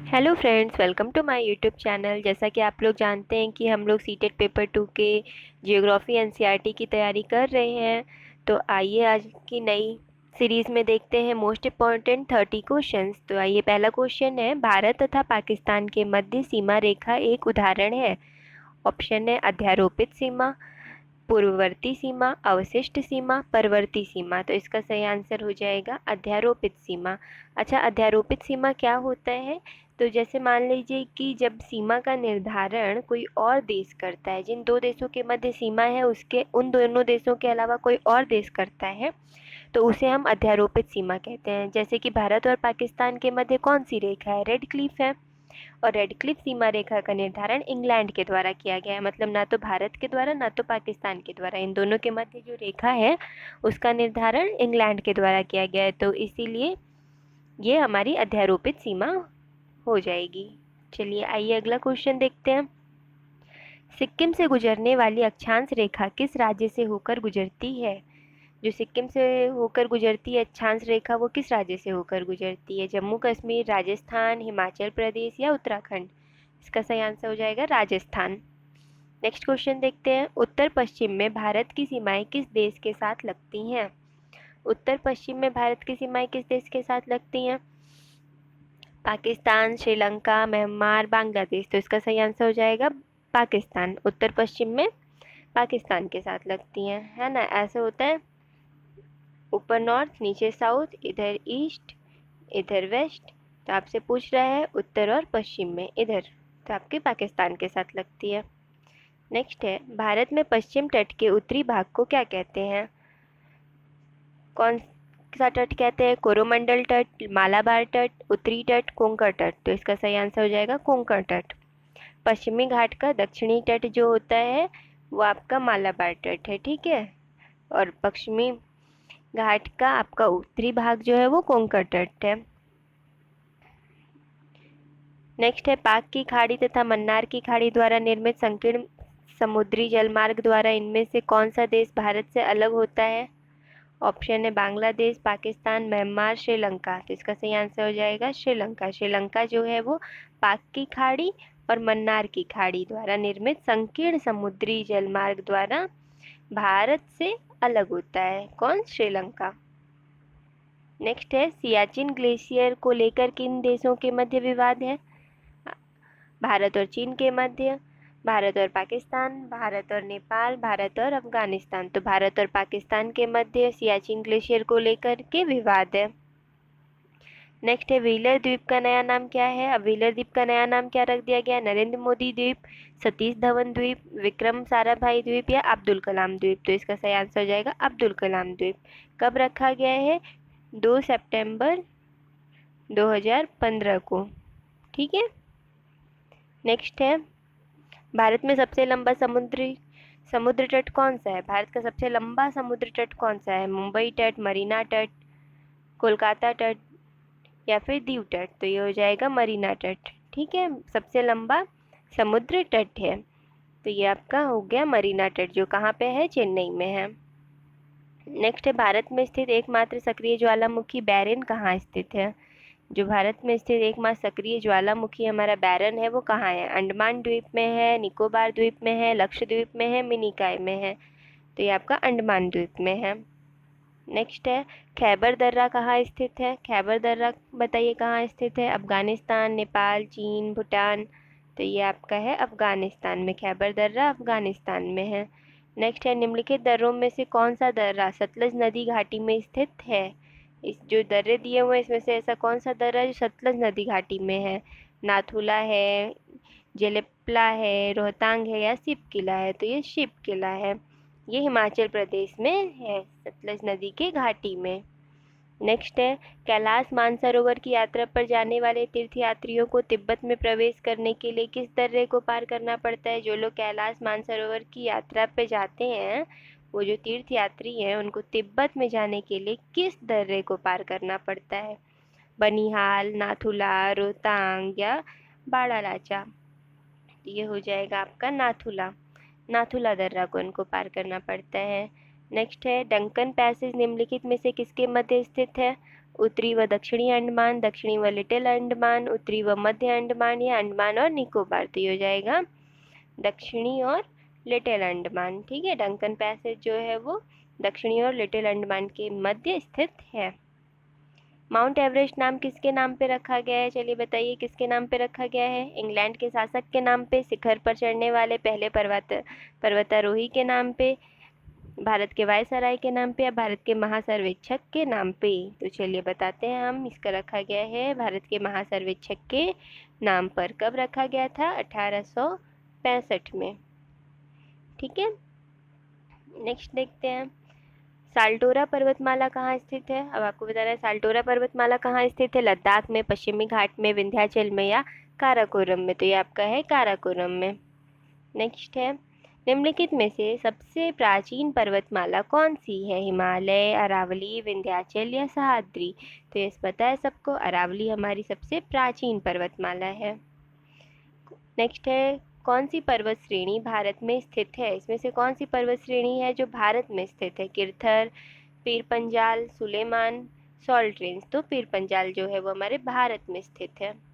Hello friends, welcome to my YouTube channel. जैसा कि आप लोग जानते हैं कि हम लोग सीटेट पेपर 2 के जियोग्राफी एनसीईआरटी की तैयारी कर रहे हैं। तो आइए आज की नई सीरीज़ में देखते हैं मोस्ट इम्पॉर्टेंट 30 क्वेश्चंस। तो आइए, पहला क्वेश्चन है, भारत तथा पाकिस्तान के मध्य सीमा रेखा एक उदाहरण है। ऑप्शन है अध्यारोपित सीमा, पूर्ववर्ती सीमा, अवशिष्ट सीमा, परवर्ती सीमा। तो इसका सही आंसर हो जाएगा अध्यारोपित सीमा। अच्छा, अध्यारोपित सीमा क्या होता है? तो जैसे मान लीजिए कि जब सीमा का निर्धारण कोई और देश करता है, जिन दो देशों के मध्य सीमा है उसके उन दोनों देशों के अलावा कोई और देश करता है, तो उसे हम अध्यारोपित सीमा कहते हैं। जैसे कि भारत और पाकिस्तान के मध्य कौन सी रेखा है? रेड क्लिफ है। और रेड क्लिफ सीमा रेखा का निर्धारण इंग्लैंड के द्वारा किया गया है। मतलब ना तो भारत के द्वारा ना तो पाकिस्तान के द्वारा, इन दोनों के मध्य जो रेखा है उसका निर्धारण इंग्लैंड के द्वारा किया गया है। तो इसीलिए ये हमारी अध्यारोपित सीमा हो जाएगी। चलिए आइए अगला क्वेश्चन देखते हैं। सिक्किम से गुजरने वाली अक्षांश रेखा किस राज्य से होकर गुजरती है? जो सिक्किम से होकर गुजरती है अक्षांश रेखा, वो किस राज्य से होकर गुजरती है? जम्मू कश्मीर, राजस्थान, हिमाचल प्रदेश या उत्तराखंड? इसका सही आंसर हो जाएगा राजस्थान। नेक्स्ट क्वेश्चन देखते हैं। उत्तर पश्चिम में भारत की सीमाएं किस देश के साथ लगती हैं? उत्तर पश्चिम में भारत की सीमाएं किस देश के साथ लगती हैं? पाकिस्तान, श्रीलंका, म्यांमार, बांग्लादेश। तो इसका सही आंसर हो जाएगा पाकिस्तान। उत्तर पश्चिम में पाकिस्तान के साथ लगती हैं, है ना? ऐसे होता है, ऊपर नॉर्थ, नीचे साउथ, इधर ईस्ट, इधर वेस्ट। तो आपसे पूछ रहा है उत्तर और पश्चिम में, इधर, तो आपके पाकिस्तान के साथ लगती है। नेक्स्ट है, भारत में पश्चिम तट के उत्तरी भाग को क्या कहते हैं? कौन सा तट कहते हैं? कोरोमंडल तट, मालाबार तट, उत्तरी तट, कोंकण तट। तो इसका सही आंसर हो जाएगा कोंकण तट। पश्चिमी घाट का दक्षिणी तट जो होता है वो आपका मालाबार तट है, ठीक है। और पश्चिमी घाट का आपका उत्तरी भाग जो है वो कोंकण तट है। नेक्स्ट है, पाक की खाड़ी तथा मन्नार की खाड़ी द्वारा निर्मित संकीर्ण समुद्री जलमार्ग द्वारा इनमें से कौन सा देश भारत से अलग होता है? ऑप्शन है बांग्लादेश, पाकिस्तान, म्यांमार, श्रीलंका। तो इसका सही आंसर हो जाएगा श्रीलंका। श्रीलंका जो है वो पाक की खाड़ी और मन्नार की खाड़ी द्वारा निर्मित संकीर्ण समुद्री जलमार्ग द्वारा भारत से अलग होता है। कौन? श्रीलंका। नेक्स्ट है, सियाचिन ग्लेशियर को लेकर किन देशों के मध्य विवाद है? भारत और चीन के मध्य, भारत और पाकिस्तान, भारत और नेपाल, भारत और अफगानिस्तान। तो भारत और पाकिस्तान के मध्य सियाचिन ग्लेशियर को लेकर के विवाद है। नेक्स्ट है, व्हीलर द्वीप का नया नाम क्या है? अब व्हीलर द्वीप का नया नाम क्या रख दिया गया? नरेंद्र मोदी द्वीप, सतीश धवन द्वीप, विक्रम साराभाई द्वीप या अब्दुल कलाम द्वीप। तो इसका सही आंसर हो जाएगा अब्दुल कलाम द्वीप। कब रखा गया है? 2 सितंबर 2015 को, ठीक है। नेक्स्ट है, भारत में सबसे लंबा समुद्र तट कौन सा है? भारत का सबसे लंबा समुद्र तट कौन सा है? मुंबई तट, मरीना तट, कोलकाता तट या फिर दीव तट। तो ये हो जाएगा मरीना तट, ठीक है। सबसे लंबा समुद्र तट है, तो ये आपका हो गया मरीना तट, जो कहाँ पे है? चेन्नई में है। नेक्स्ट है, भारत में स्थित एकमात्र सक्रिय ज्वालामुखी बैरन कहाँ स्थित है? जो भारत में स्थित एकमात्र सक्रिय ज्वालामुखी हमारा बैरन है वो कहाँ है? अंडमान द्वीप में है, निकोबार द्वीप में है, लक्षद्वीप में है, मिनिकॉय में है। तो ये आपका अंडमान द्वीप में है। नेक्स्ट है, खैबर दर्रा कहाँ स्थित है? खैबर दर्रा बताइए कहाँ स्थित है? अफगानिस्तान, नेपाल, चीन, भूटान। तो ये आपका है अफगानिस्तान में, खैबर दर्रा अफगानिस्तान में है। नेक्स्ट है, निम्नलिखित दर्रों में से कौन सा दर्रा सतलज नदी घाटी में स्थित है? इस जो दर्रे दिए हुए हैं इसमें से ऐसा कौन सा दर्रा है जो सतलज नदी घाटी में है? नाथुला है, जेलेपला है, रोहतांग है या शिव किला है? तो ये शिव किला है। ये हिमाचल प्रदेश में है, सतलज नदी के घाटी में। नेक्स्ट है, कैलाश मानसरोवर की यात्रा पर जाने वाले तीर्थयात्रियों को तिब्बत में प्रवेश करने के लिए किस दर्रे को पार करना पड़ता है? जो लोग कैलाश मानसरोवर की यात्रा पे जाते हैं, वो जो तीर्थयात्री हैं, उनको तिब्बत में जाने के लिए किस दर्रे को पार करना पड़ता है? बनिहाल, नाथुला, रोहतांग या बाड़ालाचा। ये हो जाएगा आपका नाथुला। नाथुला दर्रा को इनको पार करना पड़ता है। नेक्स्ट है, डंकन पैसेज निम्नलिखित में से किसके मध्य स्थित है? उत्तरी व दक्षिणी अंडमान, दक्षिणी व लिटिल अंडमान, उत्तरी व मध्य अंडमान या अंडमान और निकोबार। तो ये हो जाएगा दक्षिणी और लिटिल अंडमान। ठीक है, डंकन पैसेज जो है वो दक्षिणी और लिटिल अंडमान के मध्य स्थित है। माउंट एवरेस्ट नाम किसके नाम पे रखा गया है? चलिए बताइए किसके नाम पे रखा गया है? इंग्लैंड के शासक के नाम पे, शिखर पर चढ़ने वाले पहले पर्वतारोही के नाम पे, भारत के वायसराय के नाम पे या भारत के महासर्वेक्षक के नाम पे? तो चलिए बताते हैं हम, इसका रखा गया है भारत के महासर्वेक्षक के नाम पर। कब रखा गया था? 1865 में। ठीक है, नेक्स्ट देखते हैं, साल्टोरा पर्वतमाला कहाँ स्थित है? अब आपको बताना है साल्टोरा पर्वतमाला कहाँ स्थित है। लद्दाख में, पश्चिमी घाट में, विंध्याचल में या काराकोरम में? तो ये आपका है काराकोरम में। नेक्स्ट है, निम्नलिखित में से सबसे प्राचीन पर्वतमाला कौन सी है? हिमालय, अरावली, विंध्याचल या सह्याद्री? तो ये पता है सबको, अरावली हमारी सबसे प्राचीन पर्वतमाला है। नेक्स्ट है, कौन सी पर्वत श्रेणी भारत में स्थित है? इसमें से कौन सी पर्वत श्रेणी है जो भारत में स्थित है? Kirthar, Pir Panjal, Suleman, salt range? तो पीर पंजाल जो है वो हमारे भारत में स्थित है।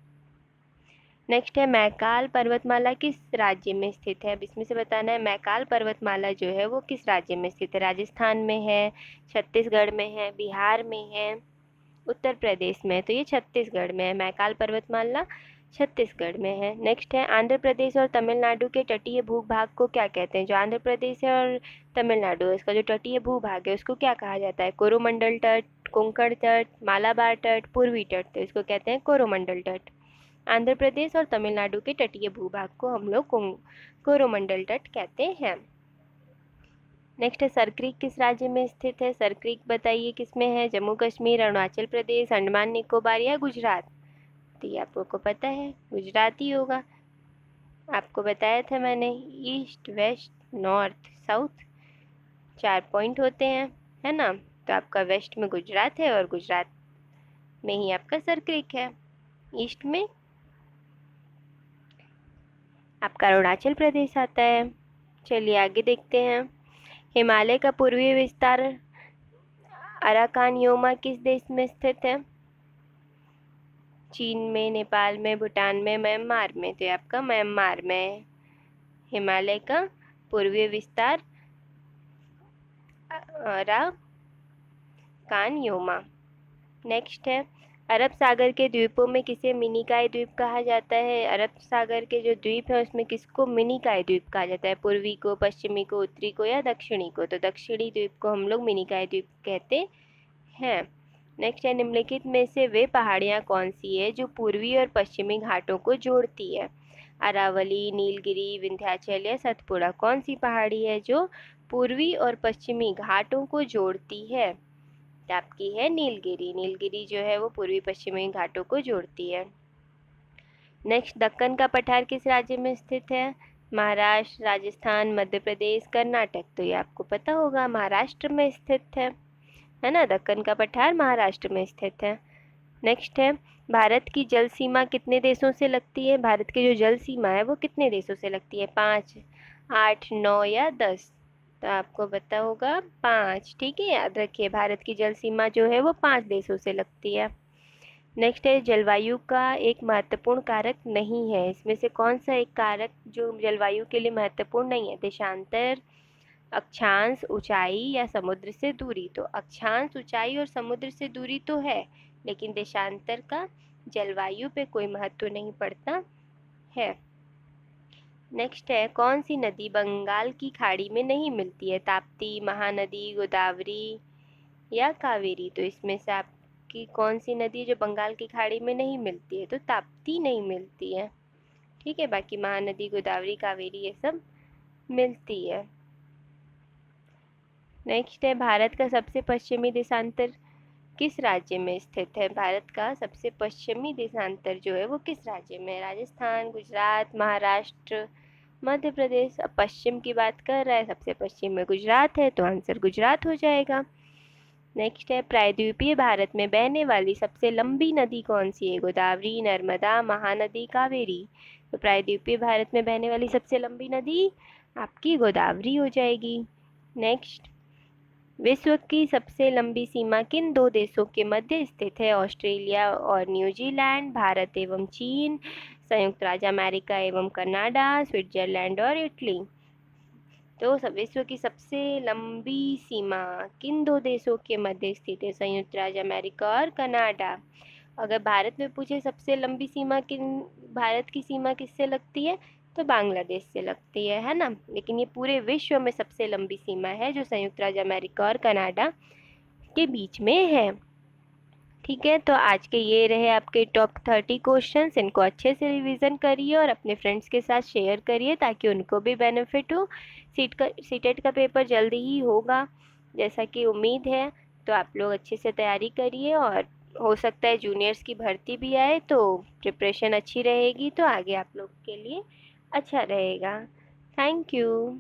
नेक्स्ट है, मैकाल पर्वतमाला किस राज्य में स्थित है? अब इसमें से बताना है मैकाल पर्वतमाला जो है वो किस राज्य में स्थित है। राजस्थान में है, छत्तीसगढ़ में है, बिहार में है, उत्तर प्रदेश में? तो ये छत्तीसगढ़ में है, मैकाल पर्वतमाला छत्तीसगढ़ में है। नेक्स्ट है, आंध्र प्रदेश और तमिलनाडु के तटीय भूभाग को क्या कहते हैं? जो आंध्र प्रदेश है और तमिलनाडु है, इसका जो तटीय भूभाग है उसको क्या कहा जाता है? कोरोमंडल तट, कोंकण तट, मालाबार तट, पूर्वी तट? तो इसको कहते हैं कोरोमंडल तट। आंध्र प्रदेश और तमिलनाडु के तटीय भूभाग को हम लोग कोरोमंडल तट कहते हैं। नेक्स्ट है, सरक्रीक किस राज्य में स्थित है? सरक्रीक बताइए किस में है? जम्मू कश्मीर, अरुणाचल प्रदेश, अंडमान निकोबार या गुजरात? तो ये आपको पता है गुजरात ही होगा, आपको बताया था मैंने। East, west, north, south 4 point होते हैं, है ना? तो आपका वेस्ट में गुजरात है और गुजरात में ही आपका सरक्रीक है। ईस्ट में आपका अरुणाचल प्रदेश आता है। चलिए आगे देखते हैं, हिमालय का पूर्वी विस्तार अराकानयोमा किस देश में स्थित है? चीन में, नेपाल में, भूटान में, म्यांमार में? तो आपका म्यांमार में हिमालय का पूर्वी विस्तार अराकानयोमा। नेक्स्ट है, अरब सागर के द्वीपों में किसे मिनिकाय द्वीप कहा जाता है? अरब सागर के जो द्वीप है उसमें किसको मिनिकाय द्वीप कहा जाता है? पूर्वी को, पश्चिमी को, उत्तरी को या दक्षिणी को? तो दक्षिणी द्वीप को हम लोग मिनिकाय द्वीप कहते हैं। नेक्स्ट है, निम्नलिखित में से वे पहाड़ियाँ कौन सी है जो पूर्वी और पश्चिमी घाटों को जोड़ती है? अरावली, नीलगिरी, विंध्याचल या सतपुड़ा? कौन सी पहाड़ी है जो पूर्वी और पश्चिमी घाटों को जोड़ती है? आपकी है नीलगिरी। नीलगिरी जो है वो पूर्वी पश्चिमी घाटों को जोड़ती है। नेक्स्ट, दक्कन का पठार किस राज्य में स्थित है? महाराष्ट्र, राजस्थान, मध्य प्रदेश, कर्नाटक? तो ये आपको पता होगा महाराष्ट्र में स्थित है ना? दक्कन का पठार महाराष्ट्र में स्थित है। नेक्स्ट है, भारत की जल सीमा कितने देशों से लगती है? भारत की जो जल सीमा है वो कितने देशों से लगती है? 5, 8, 9 या 10? तो आपको पता होगा 5। ठीक है, याद रखिए भारत की जल सीमा जो है वो 5 देशों से लगती है। नेक्स्ट है, जलवायु का एक महत्वपूर्ण कारक नहीं है, इसमें से कौन सा एक कारक जो जलवायु के लिए महत्वपूर्ण नहीं है? देशांतर, अक्षांश, ऊंचाई या समुद्र से दूरी? तो अक्षांश, ऊंचाई और समुद्र से दूरी तो है, लेकिन देशांतर का जलवायु पे कोई महत्व नहीं पड़ता है। नेक्स्ट है, कौन सी नदी बंगाल की खाड़ी में नहीं मिलती है? ताप्ती, महानदी, गोदावरी या कावेरी? तो इसमें से आपकी कौन सी नदी जो बंगाल की खाड़ी में नहीं मिलती है? तो ताप्ती नहीं मिलती है। ठीक है, बाकी महानदी, गोदावरी, कावेरी ये सब मिलती है। नेक्स्ट है, भारत का सबसे पश्चिमी देशांतर किस राज्य में स्थित है? भारत का सबसे पश्चिमी देशांतर जो है वो किस राज्य में है? राजस्थान, गुजरात, महाराष्ट्र, मध्य प्रदेश? अब पश्चिम की बात कर रहा है, सबसे पश्चिम में गुजरात है, तो आंसर गुजरात हो जाएगा। नेक्स्ट है, प्रायद्वीपीय भारत में बहने वाली सबसे लंबी नदी कौन सी है? गोदावरी, नर्मदा, महानदी, कावेरी? तो प्रायद्वीपीय भारत में बहने वाली सबसे लंबी नदी आपकी गोदावरी हो जाएगी। नेक्स्ट, विश्व की सबसे लंबी सीमा किन दो देशों के मध्य स्थित है? ऑस्ट्रेलिया और न्यूजीलैंड, भारत एवं चीन, संयुक्त राज्य अमेरिका एवं कनाडा, स्विट्जरलैंड और इटली। तो विश्व की सबसे लंबी सीमा किन दो देशों के मध्य स्थित है? संयुक्त राज्य अमेरिका और कनाडा। अगर भारत में पूछे सबसे लंबी सीमा किन, भारत की सीमा किससे लगती है, तो बांग्लादेश से लगती है ना। लेकिन ये पूरे विश्व में सबसे लंबी सीमा है जो संयुक्त राज्य अमेरिका और कनाडा के बीच में है। ठीक है, तो आज के ये रहे आपके टॉप 30 क्वेश्चंस। इनको अच्छे से रिवीजन करिए और अपने फ्रेंड्स के साथ शेयर करिए ताकि उनको भी बेनिफिट हो। सीटेट का पेपर जल्दी ही होगा जैसा कि उम्मीद है, तो आप लोग अच्छे से तैयारी करिए और हो सकता है जूनियर्स की भर्ती भी आए तो प्रिपरेशन अच्छी रहेगी तो आगे आप लोग के लिए अच्छा रहेगा। Thank you.